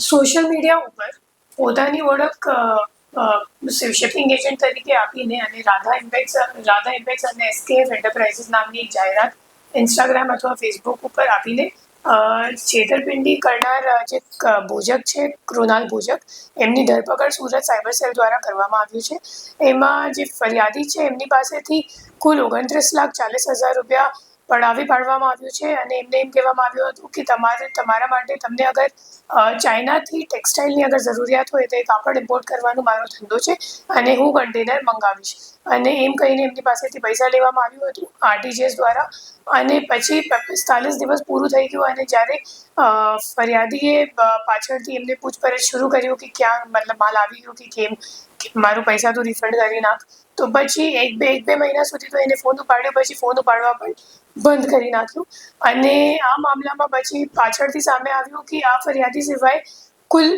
Social media ઉપર પોતાની ઓળખ શિપિંગ એજન્ટ તરીકે આપીને અને રાધા ઇમ્પેક્સ અને એસકેએફ એન્ટરપ્રાઇઝીસ નામની એક જાહેરાત ઇન્સ્ટાગ્રામ અથવા ફેસબુક ઉપર આપીને છેતરપિંડી કરનાર જે ભોજક છે, કૃણાલ ભોજક, એમની ધરપકડ સુરત સાયબર સેલ દ્વારા કરવામાં આવ્યું છે. એમાં જે ફરિયાદી છે એમની પાસેથી કુલ 29,40,000 રૂપિયા પડાવી પાડવામાં આવ્યું છે અને એમને એમ કહેવામાં આવ્યું હતું કે તમારા માટે તમને અગર ચાઇનાથી ટેક્સટાઇલની અગર જરૂરિયાત હોય તો એ કાપડ ઇમ્પોર્ટ કરવાનો મારો ધંધો છે અને હું કન્ટેનર મંગાવીશ અને એમ કહીને એમની પાસેથી પૈસા લેવામાં આવ્યું હતું આરટીજીએસ દ્વારા. અને પછી 45 દિવસ પૂરું થઈ ગયું અને જ્યારે ફરિયાદીએ પાછળથી એમને પૂછપરછ શરૂ કર્યું કે ક્યાં માલ આવી ગયો કે કેમ, મારું પૈસા તો રિફંડ કરી નાખ, તો પછી એક બે મહિના સુધી તો એને ફોન ઉપાડ્યો, પછી ફોન ઉપાડવા પણ બંધ કરી નાખ્યું. અને આ મામલામાં પછી પાછળથી સામે આવ્યું કે આ ફરિયાદી સિવાય કુલ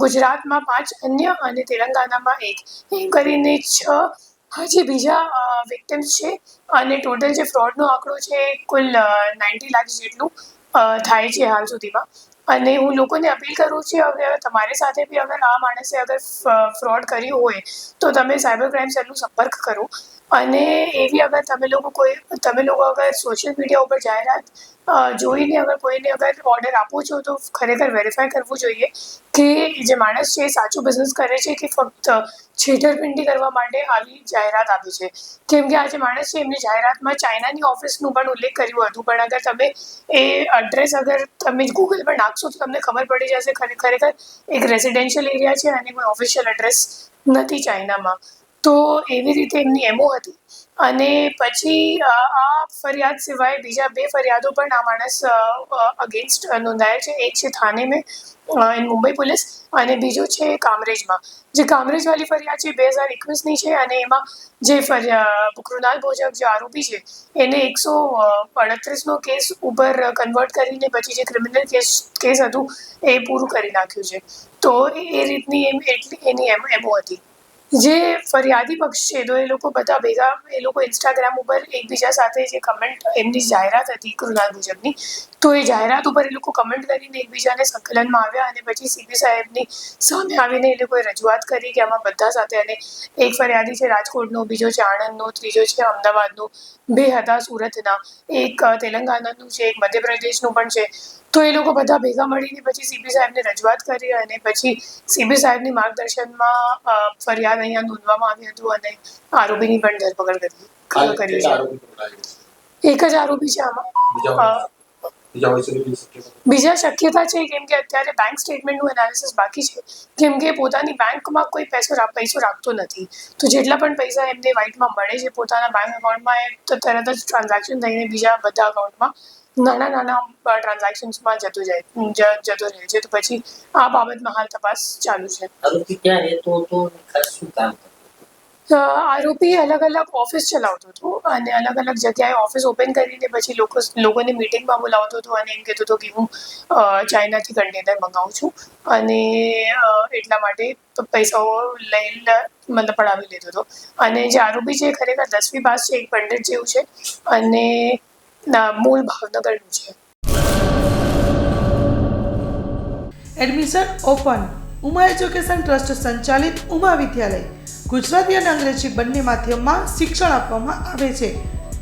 ગુજરાતમાં 5 અન્ય અને તેલંગાણામાં 1 એમ કરીને 6 હજી બીજા વિક્ટિમ્સ છે અને ટોટલ જે ફ્રોડનો આંકડો છે કુલ 90 લાખ જેટલું થાય છે હાલ સુધીમાં. અને હું લોકોને અપીલ કરું છું હવે તમારી સાથે બી અગર આ માણસે અગર ફ્રોડ કર્યું હોય તો તમે સાયબર ક્રાઇમ સેલનો સંપર્ક કરો. અને એવી અગર તમે લોકો અગર સોશિયલ મીડિયા ઉપર જાહેરાત જોઈને અગર કોઈને અગર ઓર્ડર આપો છો તો ખરેખર વેરીફાઈ કરવું જોઈએ કે જે માણસ છે એ સાચું બિઝનેસ કરે છે કે ફક્ત છેતરપિંડી કરવા માટે આવી જાહેરાત આપી છે. કેમ કે આ જે માણસ છે એમની જાહેરાતમાં ચાઇનાની ઓફિસનું પણ ઉલ્લેખ કર્યું હતું, પણ અગર તમે એ એડ્રેસ અગર તમે ગૂગલ પર નાખશો તો તમને ખબર પડી જશે ખરેખર એક રેસિડેન્શિયલ એરિયા છે અને કોઈ ઓફિશિયલ એડ્રેસ નથી ચાઇનામાં. તો એવી રીતે એમની એમઓ હતી. અને પછી આ ફરિયાદ સિવાય બીજા 2 ફરિયાદો પણ આ માણસ અગેન્સ્ટ નોંધાયેલ છે. એક છે થાને મેં ઇન મુંબઈ પોલીસ અને બીજું છે કામરેજમાં. જે કામરેજવાળી ફરિયાદ છે 2021ની છે અને એમાં જે કૃણાલ ભોજક જે આરોપી છે એને 138નો કેસ ઉપર કન્વર્ટ કરીને પછી જે ક્રિમિનલ કેસ હતું એ પૂરું કરી નાખ્યું છે. તો એ રીતની એની એમઓ હતી. જે ફરિયાદી પક્ષ છે તો એ લોકો બધા ભેગા એ લોકો ઇન્સ્ટાગ્રામ ઉપર એકબીજા સાથે જે કમેન્ટ એમની જાહેરાત હતી કૃણાલ ભોજકની, તો એ જાહેરાત ઉપર એ લોકો કમેન્ટ કરીને એકબીજાને સંકલનમાં આવ્યા અને પછી સીપી સાહેબની સામે આવીને એ લોકોએ રજૂઆત કરી કે આમાં બધા સાથે. અને એક ફરિયાદી છે રાજકોટનો, બીજો છે આણંદનો, ત્રીજો છે અમદાવાદનો, 2 હતા સુરતના, એક તેલંગાણાનું છે, એક મધ્યપ્રદેશનું પણ છે. તો એ લોકો બધા ભેગા મળીને પછી સીપી સાહેબને રજૂઆત કરી અને પછી સીપી સાહેબની માર્ગદર્શનમાં ફરિયાદ અહીંયા નોંધવામાં આવી હતું અને આરોપીની પણ ધરપકડ કરી છે. એક જ આરોપી છે આમાં. બીજા શક્યતા છે કેમ કે અત્યારે બેંક સ્ટેટમેન્ટનું એનાલિસિસ બાકી છે, કેમ કે પોતાની બેંકમાં કોઈ પૈસો રાખતો નથી. તો જેટલા પણ પૈસા એમને વ્હાઇટમાં મળે છે પોતાના બેંક એકાઉન્ટમાં એ તો તરત જ ટ્રાન્ઝેક્શન થઈને બીજા બધા અકાઉન્ટમાં નાના ટ્રાન્ઝેક્શન્સમાં જતો રહે છે. તો પછી આ બાબતમાં હાલ તપાસ ચાલુ છે. આરોપી અલગ ઓફિસ ચલાવતો હતો અને અલગ જગ્યાએ ઓફિસ ઓપન કરીને પછી લોકોને મીટિંગમાં બોલાવતો હતો અને એમ કહેતો હતો કે હું ચાઇનાથી કન્ટેનર મંગાવું છું અને એટલા માટે પૈસાઓ લઈને પડાવી લેતો હતો. અને જે આરોપી છે ખરેખર 10મી પાસ છે, એક પંડિત જેવું છે અને મૂળ ભાવનગરનું છે. Admission open. Uma education trust સંચાલિત ઉમા વિદ્યાલય ગુજરાતી અને અંગ્રેજી બંને માધ્યમમાં શિક્ષણ આપવામાં આવે છે.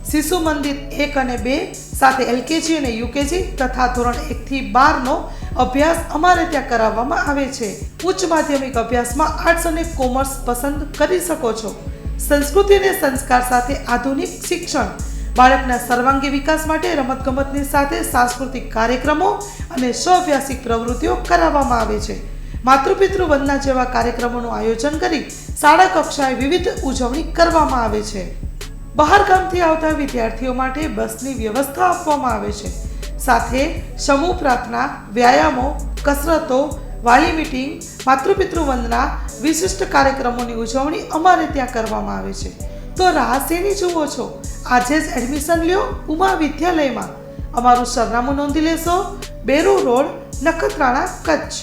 શિશુ મંદિર 1 અને 2 સાથે એલકેજી અને યુકેજી તથા ધોરણ 1 થી 12નો અભ્યાસ અમારે ત્યાં કરાવવામાં આવે છે. ઉચ્ચ માધ્યમિક અભ્યાસમાં આર્ટ્સ અને કોમર્સ પસંદ કરી શકો છો. સંસ્કૃતિ અને સંસ્કાર સાથે આધુનિક શિક્ષણ. બાળકના સર્વાંગી વિકાસ માટે રમતગમતની સાથે સાંસ્કૃતિક કાર્યક્રમો અને સ્વઅભ્યાસિક પ્રવૃત્તિઓ કરાવવામાં આવે છે. માતૃપિતૃ વંદના જેવા કાર્યક્રમોનું આયોજન કરી શાળા કક્ષાએ વિવિધ ઉજવણી કરવામાં આવે છે. બહાર ગામથી આવતા વિદ્યાર્થીઓ માટે બસની વ્યવસ્થા આપવામાં આવે છે. સાથે સમૂહ પ્રાર્થના, વ્યાયામો, કસરતો, વાલી મીટિંગ, માતૃપિતૃ વંદના, વિશિષ્ટ કાર્યક્રમોની ઉજવણી અમારે ત્યાં કરવામાં આવે છે. તો રાહ શેની જુઓ છો? આજે જ એડમિશન લ્યો ઉમા વિદ્યાલયમાં. અમારું સરનામું નોંધી લેશો: બેરુ રોડ, નખત્રાણા, કચ્છ.